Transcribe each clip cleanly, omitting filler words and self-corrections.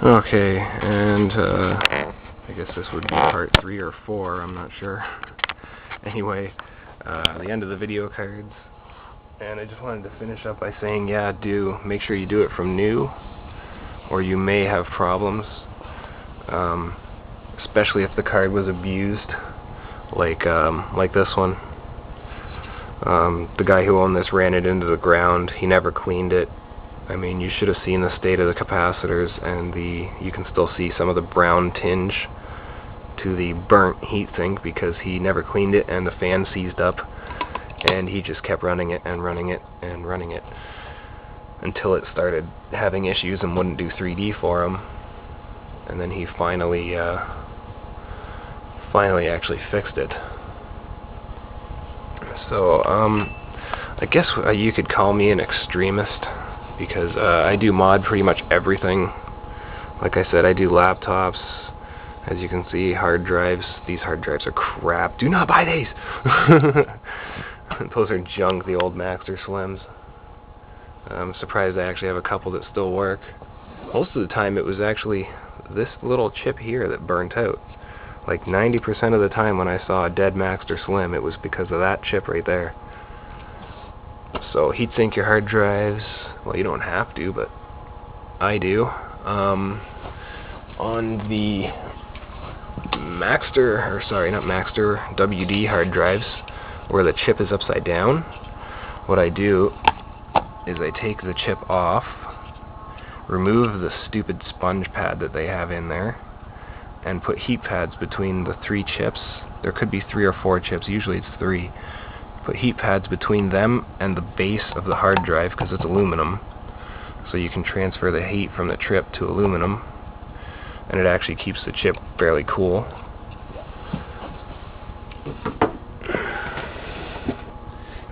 Okay, and I guess this would be part 3 or 4, I'm not sure. Anyway, the end of the video cards, and I just wanted to finish up by saying, yeah, make sure you do it from new, or you may have problems, especially if the card was abused, like this one. The guy who owned this ran it into the ground. He never cleaned it. I mean, you should have seen the state of the capacitors, and you can still see some of the brown tinge to the burnt heatsink because he never cleaned it, and the fan seized up, and he just kept running it and running it and running it until it started having issues and wouldn't do 3D for him. And then he finally actually fixed it. So I guess you could call me an extremist, because I do mod pretty much everything. Like I said, I do laptops, as you can see, hard drives. These hard drives are crap. Do not buy these! Those are junk, the old Maxter Slims. I'm surprised I actually have a couple that still work. Most of the time it was actually this little chip here that burnt out. Like 90% of the time when I saw a dead Maxter Slim, it was because of that chip right there. So heatsink your hard drives. Well, you don't have to, but I do. On the WD hard drives, where the chip is upside down, what I do is I take the chip off, remove the stupid sponge pad that they have in there, and put heat pads between the 3 chips. There could be 3 or 4 chips, usually it's 3. Put heat pads between them and the base of the hard drive, because it's aluminum, so you can transfer the heat from the chip to aluminum, and it actually keeps the chip fairly cool.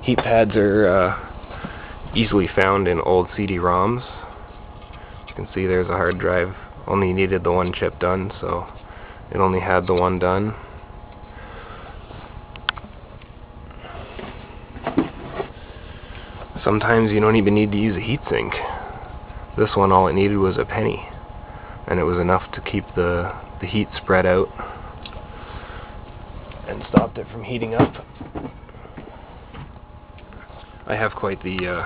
Heat pads are easily found in old CD-ROMs. You can see there's a hard drive, only needed the 1 chip done, so it only had the 1 done. Sometimes you don't even need to use a heatsink. This one, all it needed was a penny, and it was enough to keep the heat spread out and stopped it from heating up. I have quite the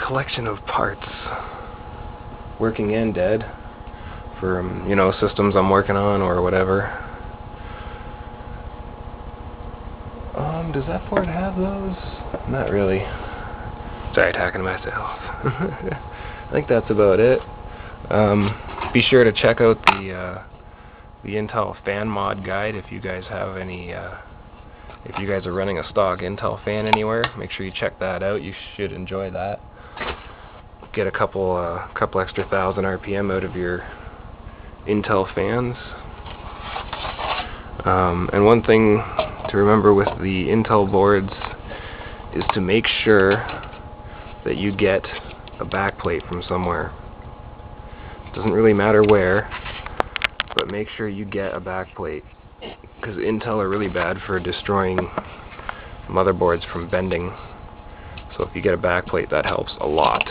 collection of parts, working and dead, for systems I'm working on or whatever. Does that port have those? Not really. Sorry, talking to myself. I think that's about it. Be sure to check out the Intel fan mod guide if you guys have any. If you guys are running a stock Intel fan anywhere, make sure you check that out. You should enjoy that. Get a couple extra 1,000 RPM out of your Intel fans. And one thing to remember with the Intel boards is to make sure that you get a backplate from somewhere. It doesn't really matter where, but make sure you get a backplate, because Intel are really bad for destroying motherboards from bending. So if you get a backplate, that helps a lot.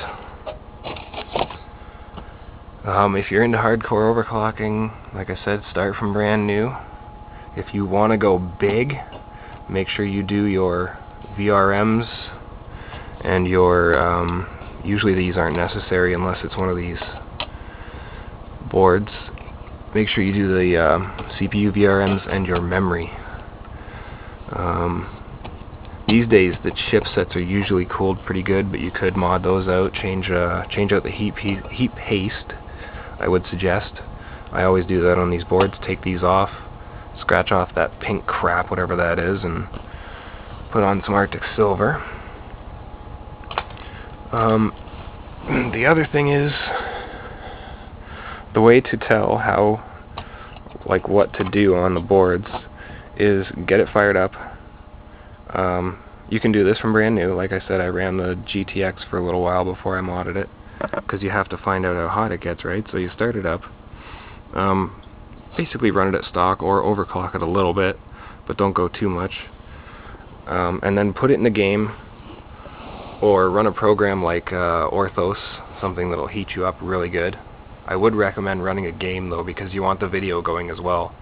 If you're into hardcore overclocking, like I said, start from brand new. If you want to go big, make sure you do your VRMs and your, usually these aren't necessary unless it's one of these boards. Make sure you do the CPU VRMs and your memory. These days the chipsets are usually cooled pretty good, but you could mod those out, change out the heat paste, I would suggest. I always do that on these boards. Take these off, scratch off that pink crap, whatever that is, and put on some Arctic Silver. The other thing is, the way to tell what to do on the boards is get it fired up. You can do this from brand new. Like I said, I ran the GTX for a little while before I modded it, because you have to find out how hot it gets, right? So you start it up. Basically run it at stock or overclock it a little bit, but don't go too much. And then put it in the game or run a program like Orthos, something that'll heat you up really good. I would recommend running a game though, because you want the video going as well.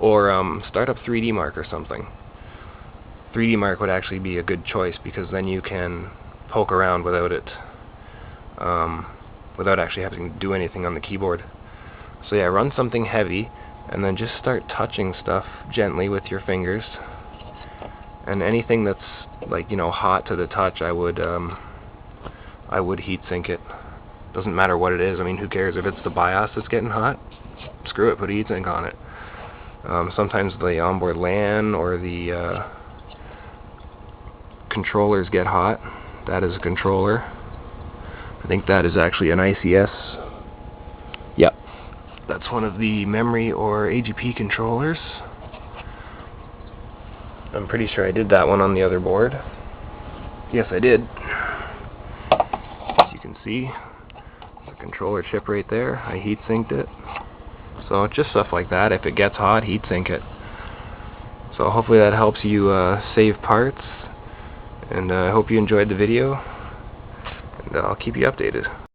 Or start up 3D Mark or something. 3D Mark would actually be a good choice, because then you can poke around without it, without actually having to do anything on the keyboard. So yeah, run something heavy, and then just start touching stuff gently with your fingers. And anything that's like, you know, hot to the touch, I would heat sink it. Doesn't matter what it is. I mean, who cares if it's the BIOS that's getting hot? Screw it, put a heat sink on it. Sometimes the onboard LAN or the controllers get hot. That is a controller. I think that is actually an ICS. Yep, that's one of the memory or AGP controllers. I'm pretty sure I did that one on the other board. Yes, I did. As you can see, the controller chip right there. I heat sinked it. So just stuff like that. If it gets hot, heat sink it. So hopefully that helps you save parts. And I hope you enjoyed the video. And I'll keep you updated.